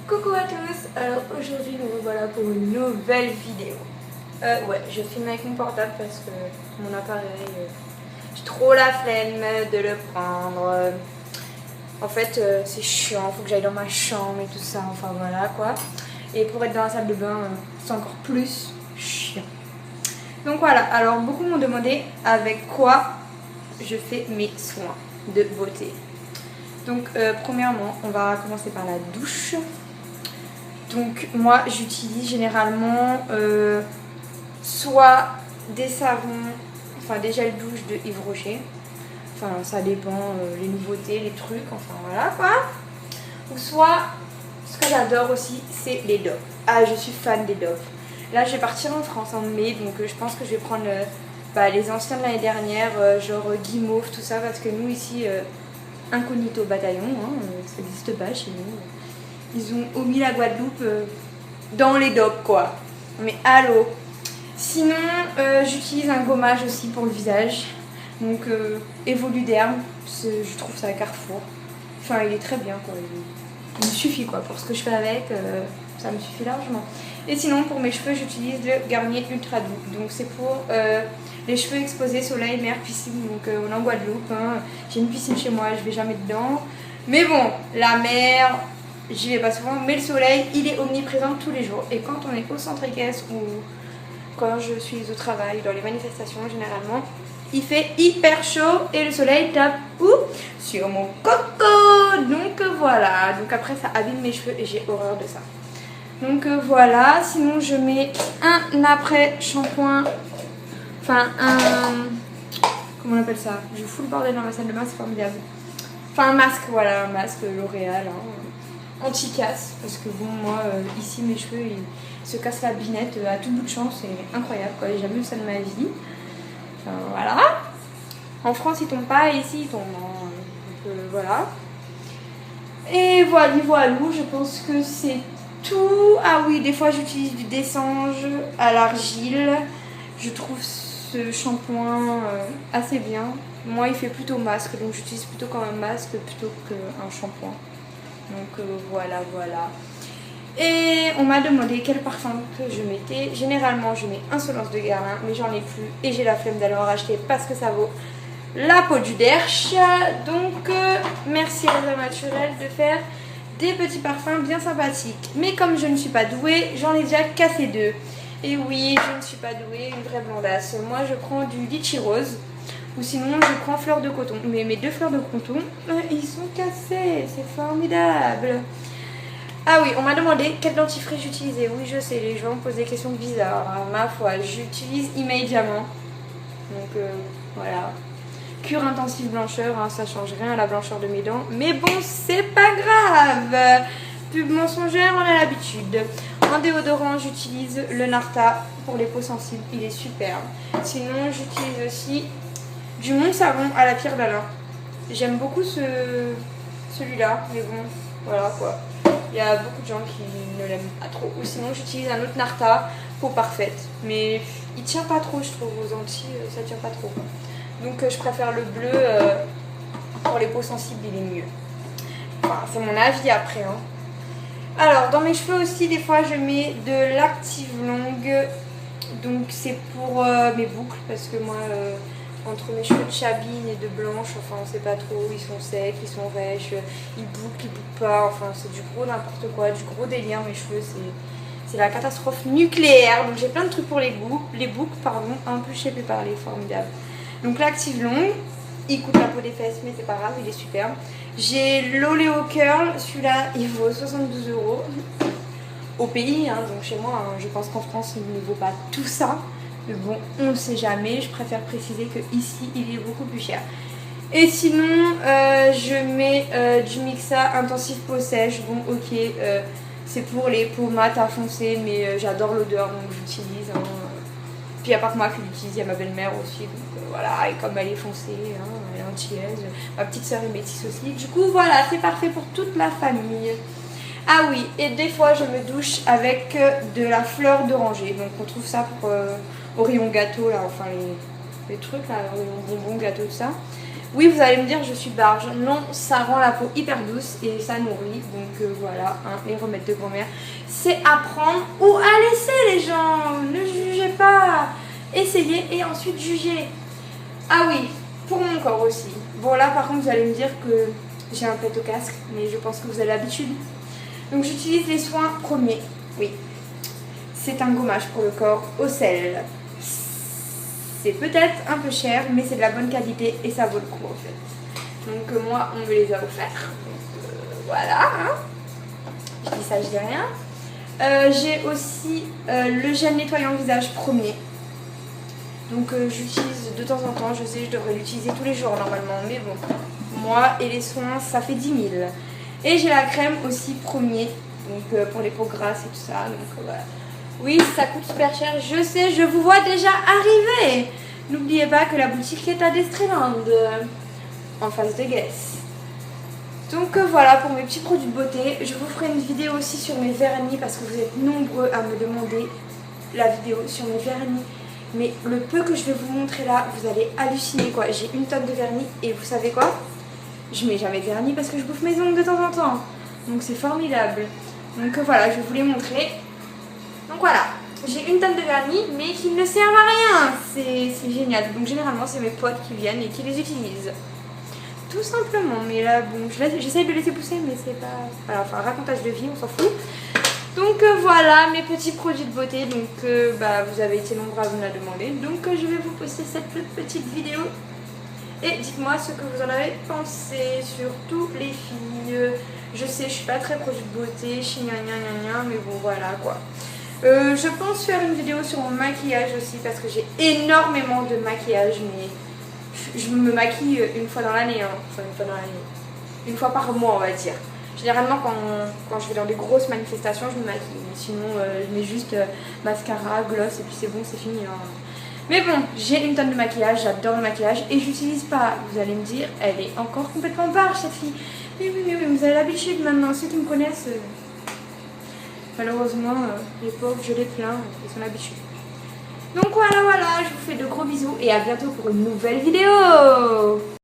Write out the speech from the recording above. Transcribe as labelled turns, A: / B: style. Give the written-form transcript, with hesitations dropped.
A: Coucou à tous, alors aujourd'hui nous revoilà pour une nouvelle vidéo. Ouais, je filme avec mon portable parce que mon appareil, j'ai trop la flemme de le prendre. En fait, c'est chiant, faut que j'aille dans ma chambre et tout ça, enfin voilà quoi. Et pour être dans la salle de bain, c'est encore plus chiant. Donc voilà, alors beaucoup m'ont demandé avec quoi je fais mes soins de beauté. Donc premièrement, on va commencer par la douche. Donc moi j'utilise généralement soit des savons, enfin des gels douche de Yves Rocher. Enfin ça dépend, les nouveautés, les trucs, enfin voilà quoi. Ou soit, ce que j'adore aussi, c'est les Dove. Ah, je suis fan des Dove. Là je vais partir en France en mai, donc je pense que je vais prendre les anciens de l'année dernière, genre Guimauve, tout ça, parce que nous ici, incognito bataillon, hein, ça n'existe pas chez nous. Ils ont omis la Guadeloupe dans les Dove quoi. Mais allô. Sinon, j'utilise un gommage aussi pour le visage. Donc Evoluderm, je trouve ça à Carrefour. Enfin, il est très bien quoi. Il me suffit quoi. Pour ce que je fais avec, ça me suffit largement. Et sinon, pour mes cheveux, j'utilise le Garnier Ultra Doux. Donc c'est pour les cheveux exposés, soleil, mer, piscine. Donc on est en Guadeloupe. Hein. J'ai une piscine chez moi, je vais jamais dedans. Mais bon, la mer, j'y vais pas souvent. Mais le soleil, il est omniprésent tous les jours. Et quand on est au centre équestre ou quand je suis au travail, dans les manifestations généralement, il fait hyper chaud et le soleil tape où sur mon coco. Donc voilà, donc après ça abîme mes cheveux et j'ai horreur de ça. Donc voilà, sinon je mets un après shampoing, enfin comment on appelle ça, je fous le bordel dans ma salle de bain, c'est formidable. Enfin un masque, voilà, un masque L'Oréal, hein, anti-casse, parce que bon moi ici mes cheveux ils se cassent la binette à tout bout de champ, c'est incroyable quoi, j'ai jamais vu ça de ma vie. Enfin, voilà. En France, ils tombent pas et ici, ils tombent. Donc, voilà. Et voilà, je pense que c'est tout. Ah oui, des fois, j'utilise du dessange à l'argile. Je trouve ce shampoing assez bien. Moi, il fait plutôt masque, donc j'utilise plutôt comme un masque plutôt qu'un shampoing. Donc, voilà. Et on m'a demandé quel parfum que je mettais. Généralement, je mets Insolence de Guerlain, mais j'en ai plus et j'ai la flemme d'aller en racheter parce que ça vaut la peau du derche. Donc, merci Réseau Naturel de faire des petits parfums bien sympathiques. Mais comme je ne suis pas douée, j'en ai déjà cassé deux. Et oui, je ne suis pas douée, une vraie blondasse. Moi, je prends du litchi rose ou sinon, je prends fleur de coton. Mais mes deux fleurs de coton, ils sont cassés. C'est formidable. Ah oui, on m'a demandé quel dentifrice j'utilisais. Oui, je sais, les gens me posent des questions bizarres. Ma foi, j'utilise Email Diamant. Donc voilà. Cure intensive blancheur, hein, ça change rien à la blancheur de mes dents. Mais bon, c'est pas grave. Pub mensongère, on a l'habitude. En déodorant, j'utilise le Narta pour les peaux sensibles. Il est superbe. Sinon, j'utilise aussi du Mont Savon à la pierre d'Alain. J'aime beaucoup celui-là. Mais bon, voilà quoi. Il y a beaucoup de gens qui ne l'aiment pas trop. Ou sinon j'utilise un autre Narta, peau parfaite. Mais il tient pas trop je trouve, aux Antilles ça tient pas trop. Donc je préfère le bleu pour les peaux sensibles, il est mieux. Enfin c'est mon avis après. Hein. Alors dans mes cheveux aussi des fois je mets de l'Active Longue. Donc c'est pour mes boucles parce que moi... entre mes cheveux de chabine et de blanche, enfin on sait pas trop, ils sont secs, ils sont rêches, ils bouclent pas, enfin c'est du gros n'importe quoi, du gros délire, mes cheveux c'est la catastrophe nucléaire. Donc j'ai plein de trucs pour les boucles, pardon, un peu je sais plus parler, formidable. Donc l'Active Longue, il coûte la peau des fesses mais c'est pas grave, il est superbe. J'ai l'Oléo Curl, celui-là il vaut 72 € au pays, hein, donc chez moi, hein, je pense qu'en France il ne vaut pas tout ça. Mais bon, on ne sait jamais, je préfère préciser que ici il est beaucoup plus cher. Et sinon, je mets du Mixa Intensif Peau Sèche. Bon, ok, c'est pour les peaux mates à foncer, mais j'adore l'odeur donc j'utilise. Hein. Puis il n'y a pas que moi qui l'utilise, il y a ma belle-mère aussi. Donc voilà, et comme elle est foncée, hein, elle est antillaise. Ma petite soeur est métisse aussi. Du coup, voilà, c'est parfait pour toute la famille. Ah oui, et des fois je me douche avec de la fleur d'oranger. Donc on trouve ça pour, au rayon gâteau, là, enfin les trucs, là, au rayon bonbons, gâteau, tout ça. Oui, vous allez me dire je suis barge. Non, ça rend la peau hyper douce et ça nourrit. Donc voilà, hein, les remèdes de grand-mère. C'est à prendre ou à laisser les gens. Ne jugez pas. Essayez et ensuite jugez. Ah oui, pour mon corps aussi. Bon là par contre vous allez me dire que j'ai un pet au casque, mais je pense que vous avez l'habitude. Donc j'utilise les soins premiers. Oui, c'est un gommage pour le corps au sel. C'est peut-être un peu cher, mais c'est de la bonne qualité et ça vaut le coup en fait. Donc moi, on me les a offerts. Donc voilà. Hein. Je dis ça, je dis rien. J'ai aussi le gel nettoyant visage premier. Donc j'utilise de temps en temps. Je sais, je devrais l'utiliser tous les jours normalement. Mais bon, moi et les soins, ça fait 10 000. Et j'ai la crème aussi premier. Donc pour les peaux grasses et tout ça. Donc voilà. Oui, ça coûte super cher, je sais, je vous vois déjà arriver. N'oubliez pas que la boutique est à Destreland, en face de Guess. Donc voilà pour mes petits produits de beauté. Je vous ferai une vidéo aussi sur mes vernis parce que vous êtes nombreux à me demander la vidéo sur mes vernis. Mais le peu que je vais vous montrer là, vous allez halluciner quoi. J'ai une tonne de vernis et vous savez quoi? Je mets jamais de vernis parce que je bouffe mes ongles de temps en temps. Donc c'est formidable. Donc voilà, je vais vous les montrer. Donc voilà, j'ai une tonne de vernis mais qui ne servent à rien. C'est génial. Donc généralement c'est mes potes qui viennent et qui les utilisent. Tout simplement. Mais là bon, j'essaye de laisser pousser mais c'est pas... Voilà, enfin racontage de vie, on s'en fout. Donc voilà mes petits produits de beauté. Donc vous avez été nombreux à me la demander. Donc je vais vous poster cette petite vidéo. Et dites-moi ce que vous en avez pensé, surtout les filles. Je sais, je suis pas très produit de beauté, mais bon voilà quoi. Je pense faire une vidéo sur mon maquillage aussi parce que j'ai énormément de maquillage, mais je me maquille une fois dans l'année, hein. Enfin une fois dans l'année, une fois par mois on va dire. Généralement quand je vais dans des grosses manifestations je me maquille, mais sinon je mets juste mascara, gloss et puis c'est bon, c'est fini. Hein. Mais bon, j'ai une tonne de maquillage, j'adore le maquillage et j'utilise pas, vous allez me dire, elle est encore complètement barge cette fille. Oui, vous avez l'habitude maintenant, ceux qui me connaissent... Malheureusement, les pauvres, je les plains, ils sont l'habitude. Donc voilà, je vous fais de gros bisous et à bientôt pour une nouvelle vidéo.